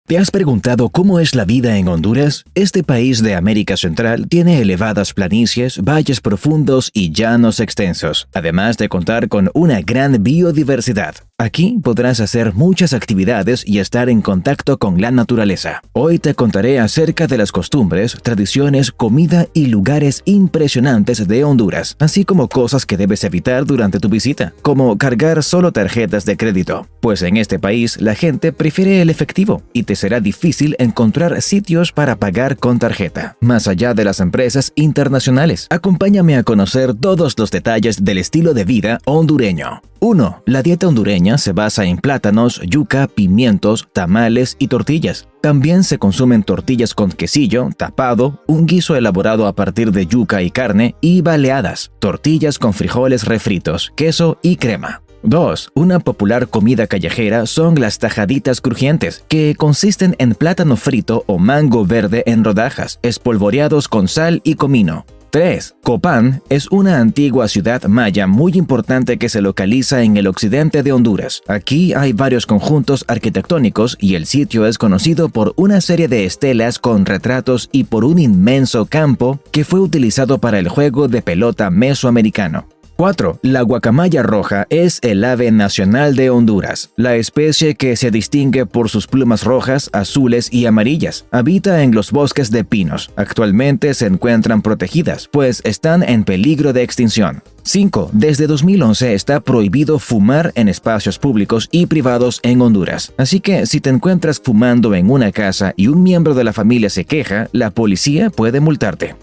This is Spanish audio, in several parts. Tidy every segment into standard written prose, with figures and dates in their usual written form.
¿Te has preguntado cómo es la vida en Honduras? Este país de América Central tiene elevadas planicies, valles profundos y llanos extensos, además de contar con una gran biodiversidad. Aquí podrás hacer muchas actividades y estar en contacto con la naturaleza. Hoy te contaré acerca de las costumbres, tradiciones, comida y lugares impresionantes de Honduras, así como cosas que debes evitar durante tu visita, como cargar solo tarjetas de crédito, pues en este país la gente prefiere el efectivo y te será difícil encontrar sitios para pagar con tarjeta, más allá de las empresas internacionales. Acompáñame a conocer todos los detalles del estilo de vida hondureño. 1. La dieta hondureña se basa en plátanos, yuca, pimientos, tamales y tortillas. También se consumen tortillas con quesillo, tapado, un guiso elaborado a partir de yuca y carne, y baleadas, tortillas con frijoles refritos, queso y crema. 2. Una popular comida callejera son las tajaditas crujientes, que consisten en plátano frito o mango verde en rodajas, espolvoreados con sal y comino. 3. Copán es una antigua ciudad maya muy importante que se localiza en el occidente de Honduras. Aquí hay varios conjuntos arquitectónicos y el sitio es conocido por una serie de estelas con retratos y por un inmenso campo que fue utilizado para el juego de pelota mesoamericano. 4. La guacamaya roja es el ave nacional de Honduras, la especie que se distingue por sus plumas rojas, azules y amarillas. Habita en los bosques de pinos. Actualmente se encuentran protegidas, pues están en peligro de extinción. 5. Desde 2011 está prohibido fumar en espacios públicos y privados en Honduras. Así que si te encuentras fumando en una casa y un miembro de la familia se queja, la policía puede multarte.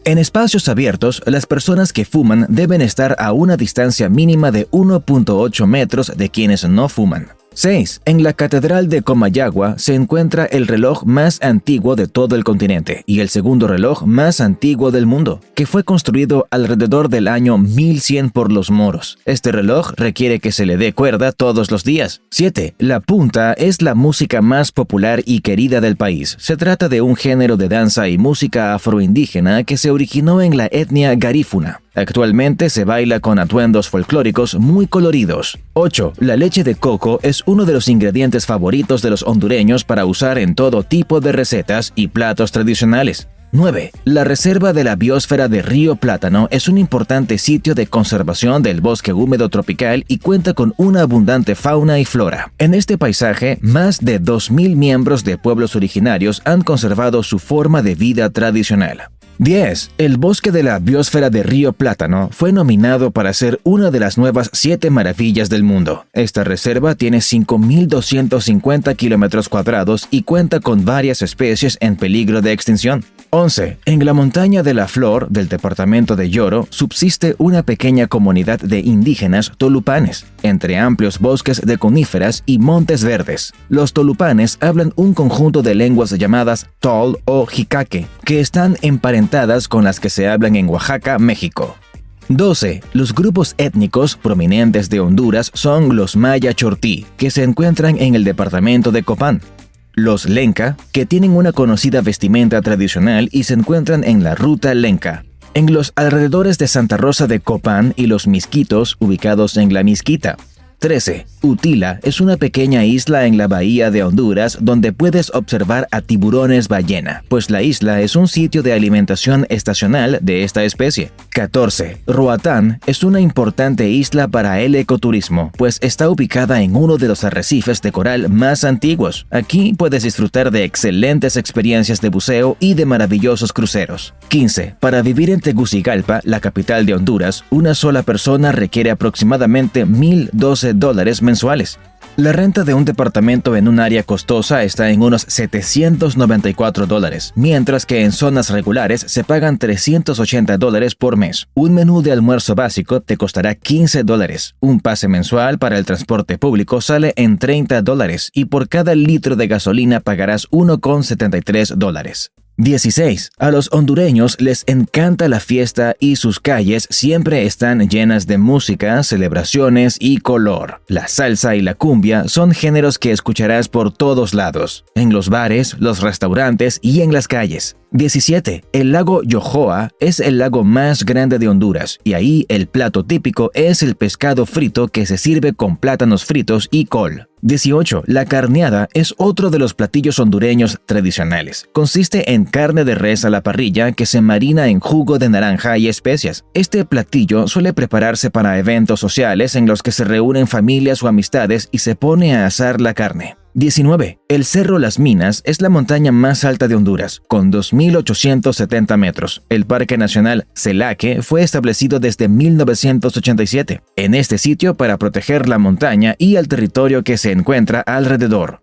En espacios abiertos, las personas que fuman deben estar a una distancia mínima de 1.8 metros de quienes no fuman. 6. En la Catedral de Comayagua se encuentra el reloj más antiguo de todo el continente y el segundo reloj más antiguo del mundo, que fue construido alrededor del año 1100 por los moros. Este reloj requiere que se le dé cuerda todos los días. 7. La punta es la música más popular y querida del país. Se trata de un género de danza y música afroindígena que se originó en la etnia garífuna. Actualmente se baila con atuendos folclóricos muy coloridos. 8. La leche de coco es uno de los ingredientes favoritos de los hondureños para usar en todo tipo de recetas y platos tradicionales. 9. La Reserva de la Biosfera de Río Plátano es un importante sitio de conservación del bosque húmedo tropical y cuenta con una abundante fauna y flora. En este paisaje, más de 2.000 miembros de pueblos originarios han conservado su forma de vida tradicional. 10. El bosque de la biosfera de Río Plátano fue nominado para ser una de las nuevas 7 maravillas del mundo. Esta reserva tiene 5.250 kilómetros cuadrados y cuenta con varias especies en peligro de extinción. 11. En la montaña de la Flor del departamento de Yoro subsiste una pequeña comunidad de indígenas tolupanes, entre amplios bosques de coníferas y montes verdes. Los tolupanes hablan un conjunto de lenguas llamadas tol o jicaque, que están emparentadas con las que se hablan en Oaxaca, México. 12. Los grupos étnicos prominentes de Honduras son los maya chortí, que se encuentran en el departamento de Copán. Los lenca, que tienen una conocida vestimenta tradicional y se encuentran en la ruta lenca. En los alrededores de Santa Rosa de Copán y los misquitos, ubicados en la Misquita. 13. Utila es una pequeña isla en la bahía de Honduras donde puedes observar a tiburones ballena, pues la isla es un sitio de alimentación estacional de esta especie. 14. Roatán es una importante isla para el ecoturismo, pues está ubicada en uno de los arrecifes de coral más antiguos. Aquí puedes disfrutar de excelentes experiencias de buceo y de maravillosos cruceros. 15. Para vivir en Tegucigalpa, la capital de Honduras, una sola persona requiere aproximadamente $1,012 mensuales. La renta de un departamento en un área costosa está en unos $794, mientras que en zonas regulares se pagan $380 por mes. Un menú de almuerzo básico te costará $15. Un pase mensual para el transporte público sale en $30 y por cada litro de gasolina pagarás $1,73. 16. A los hondureños les encanta la fiesta y sus calles siempre están llenas de música, celebraciones y color. La salsa y la cumbia son géneros que escucharás por todos lados, en los bares, los restaurantes y en las calles. 17. El lago Yohoa es el lago más grande de Honduras y ahí el plato típico es el pescado frito que se sirve con plátanos fritos y col. 18. La carneada es otro de los platillos hondureños tradicionales. Consiste en carne de res a la parrilla que se marina en jugo de naranja y especias. Este platillo suele prepararse para eventos sociales en los que se reúnen familias o amistades y se pone a asar la carne. 19. El Cerro Las Minas es la montaña más alta de Honduras, con 2.870 metros. El Parque Nacional Celaque fue establecido desde 1987 en este sitio para proteger la montaña y el territorio que se encuentra alrededor.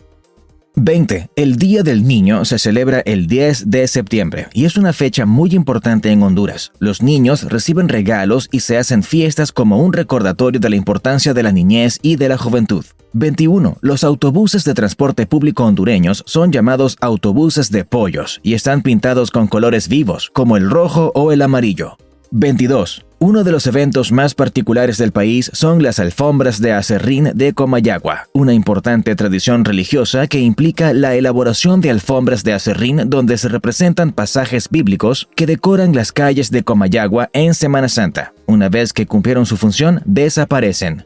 20. El Día del Niño se celebra el 10 de septiembre y es una fecha muy importante en Honduras. Los niños reciben regalos y se hacen fiestas como un recordatorio de la importancia de la niñez y de la juventud. 21. Los autobuses de transporte público hondureños son llamados autobuses de pollos y están pintados con colores vivos, como el rojo o el amarillo. 22. Uno de los eventos más particulares del país son las alfombras de aserrín de Comayagua, una importante tradición religiosa que implica la elaboración de alfombras de aserrín donde se representan pasajes bíblicos que decoran las calles de Comayagua en Semana Santa. Una vez que cumplieron su función, desaparecen.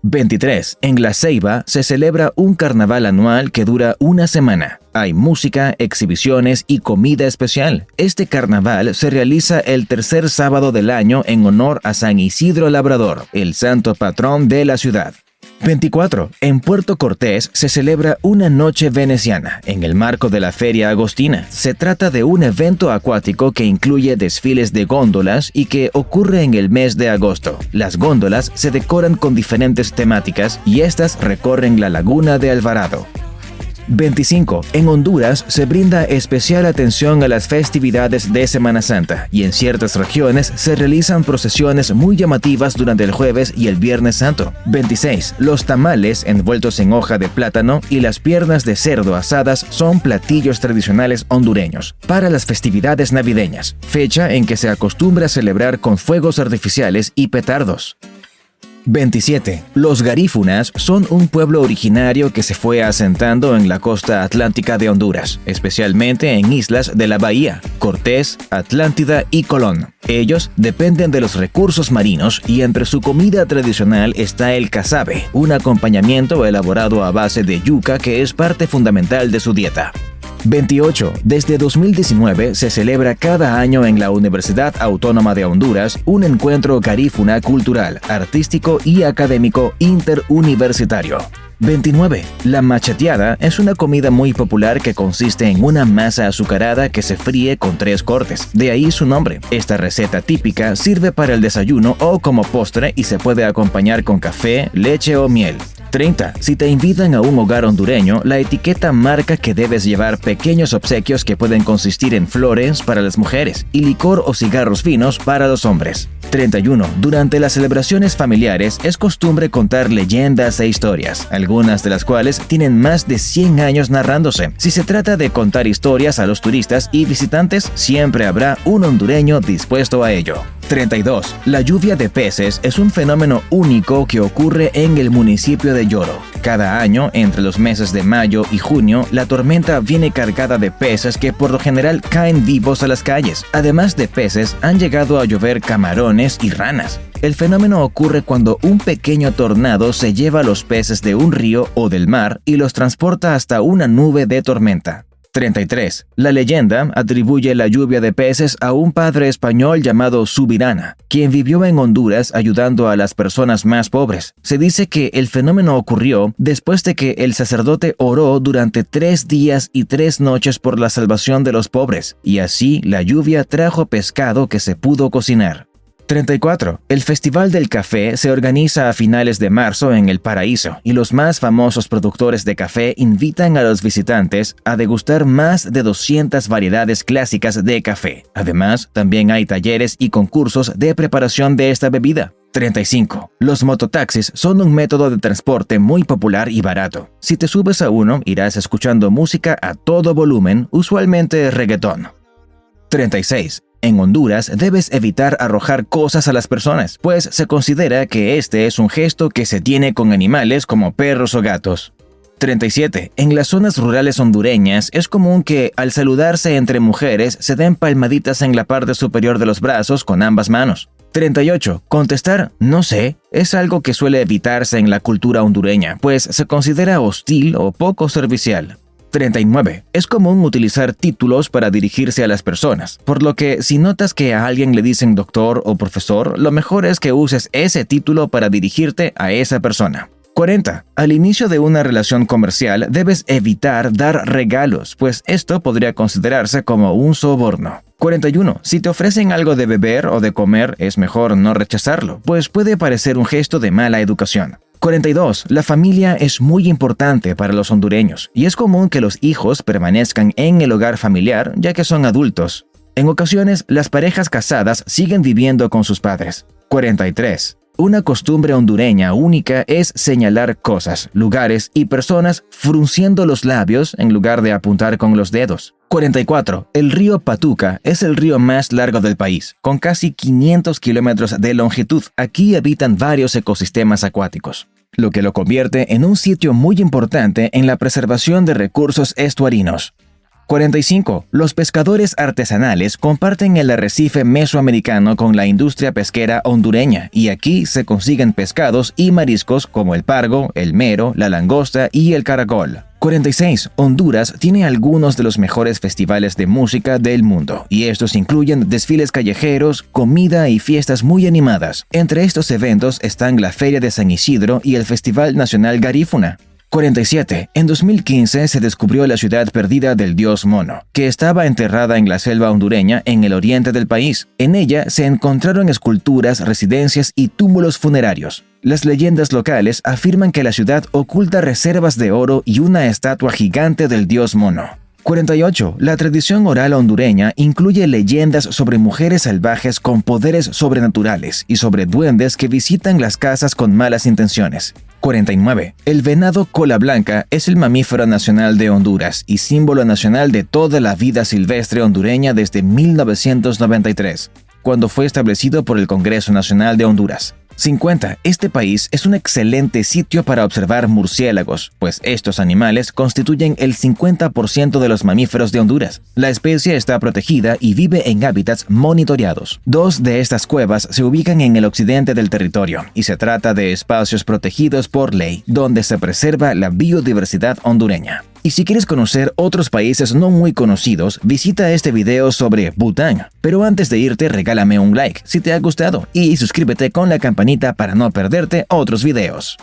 23. En La Ceiba se celebra un carnaval anual que dura una semana. Hay música, exhibiciones y comida especial. Este carnaval se realiza el tercer sábado del año en honor a San Isidro Labrador, el santo patrón de la ciudad. 24. En Puerto Cortés se celebra una noche veneciana, en el marco de la Feria Agostina. Se trata de un evento acuático que incluye desfiles de góndolas y que ocurre en el mes de agosto. Las góndolas se decoran con diferentes temáticas y estas recorren la laguna de Alvarado. 25. En Honduras se brinda especial atención a las festividades de Semana Santa y en ciertas regiones se realizan procesiones muy llamativas durante el jueves y el viernes santo. 26. Los tamales envueltos en hoja de plátano y las piernas de cerdo asadas son platillos tradicionales hondureños para las festividades navideñas, fecha en que se acostumbra a celebrar con fuegos artificiales y petardos. 27. Los garífunas son un pueblo originario que se fue asentando en la costa atlántica de Honduras, especialmente en islas de la Bahía, Cortés, Atlántida y Colón. Ellos dependen de los recursos marinos y entre su comida tradicional está el casabe, un acompañamiento elaborado a base de yuca que es parte fundamental de su dieta. 28. Desde 2019 se celebra cada año en la Universidad Autónoma de Honduras un encuentro garífuna cultural, artístico y académico interuniversitario. 29. La macheteada es una comida muy popular que consiste en una masa azucarada que se fríe con 3 cortes, de ahí su nombre. Esta receta típica sirve para el desayuno o como postre y se puede acompañar con café, leche o miel. 30. Si te invitan a un hogar hondureño, la etiqueta marca que debes llevar pequeños obsequios que pueden consistir en flores para las mujeres y licor o cigarros finos para los hombres. 31. Durante las celebraciones familiares es costumbre contar leyendas e historias, algunas de las cuales tienen más de 100 años narrándose. Si se trata de contar historias a los turistas y visitantes, siempre habrá un hondureño dispuesto a ello. 32. La lluvia de peces es un fenómeno único que ocurre en el municipio de Yoro. Cada año, entre los meses de mayo y junio, la tormenta viene cargada de peces que por lo general caen vivos a las calles. Además de peces, han llegado a llover camarones y ranas. El fenómeno ocurre cuando un pequeño tornado se lleva los peces de un río o del mar y los transporta hasta una nube de tormenta. 33. La leyenda atribuye la lluvia de peces a un padre español llamado Subirana, quien vivió en Honduras ayudando a las personas más pobres. Se dice que el fenómeno ocurrió después de que el sacerdote oró durante 3 días y 3 noches por la salvación de los pobres, y así la lluvia trajo pescado que se pudo cocinar. 34. El Festival del Café se organiza a finales de marzo en El Paraíso y los más famosos productores de café invitan a los visitantes a degustar más de 200 variedades clásicas de café. Además, también hay talleres y concursos de preparación de esta bebida. 35. Los mototaxis son un método de transporte muy popular y barato. Si te subes a uno, irás escuchando música a todo volumen, usualmente reggaetón. 36. En Honduras debes evitar arrojar cosas a las personas, pues se considera que este es un gesto que se tiene con animales como perros o gatos. 37. En las zonas rurales hondureñas es común que, al saludarse entre mujeres, se den palmaditas en la parte superior de los brazos con ambas manos. 38. Contestar "no sé" es algo que suele evitarse en la cultura hondureña, pues se considera hostil o poco servicial. 39. Es común utilizar títulos para dirigirse a las personas, por lo que si notas que a alguien le dicen doctor o profesor, lo mejor es que uses ese título para dirigirte a esa persona. 40. Al inicio de una relación comercial debes evitar dar regalos, pues esto podría considerarse como un soborno. 41. Si te ofrecen algo de beber o de comer, es mejor no rechazarlo, pues puede parecer un gesto de mala educación. 42. La familia es muy importante para los hondureños, y es común que los hijos permanezcan en el hogar familiar ya que son adultos. En ocasiones, las parejas casadas siguen viviendo con sus padres. 43. Una costumbre hondureña única es señalar cosas, lugares y personas frunciendo los labios en lugar de apuntar con los dedos. 44. El río Patuca es el río más largo del país, con casi 500 kilómetros de longitud. Aquí habitan varios ecosistemas acuáticos, lo que lo convierte en un sitio muy importante en la preservación de recursos estuarinos. 45. Los pescadores artesanales comparten el arrecife mesoamericano con la industria pesquera hondureña, y aquí se consiguen pescados y mariscos como el pargo, el mero, la langosta y el caracol. 46. Honduras tiene algunos de los mejores festivales de música del mundo, y estos incluyen desfiles callejeros, comida y fiestas muy animadas. Entre estos eventos están la Feria de San Isidro y el Festival Nacional Garífuna. 47. En 2015 se descubrió la ciudad perdida del dios Mono, que estaba enterrada en la selva hondureña en el oriente del país. En ella se encontraron esculturas, residencias y túmulos funerarios. Las leyendas locales afirman que la ciudad oculta reservas de oro y una estatua gigante del dios Mono. 48. La tradición oral hondureña incluye leyendas sobre mujeres salvajes con poderes sobrenaturales y sobre duendes que visitan las casas con malas intenciones. 49. El venado cola blanca es el mamífero nacional de Honduras y símbolo nacional de toda la vida silvestre hondureña desde 1993, cuando fue establecido por el Congreso Nacional de Honduras. 50. Este país es un excelente sitio para observar murciélagos, pues estos animales constituyen el 50% de los mamíferos de Honduras. La especie está protegida y vive en hábitats monitoreados. 2 de estas cuevas se ubican en el occidente del territorio, y se trata de espacios protegidos por ley, donde se preserva la biodiversidad hondureña. Y si quieres conocer otros países no muy conocidos, visita este video sobre Bután. Pero antes de irte, regálame un like si te ha gustado y suscríbete con la campanita para no perderte otros videos.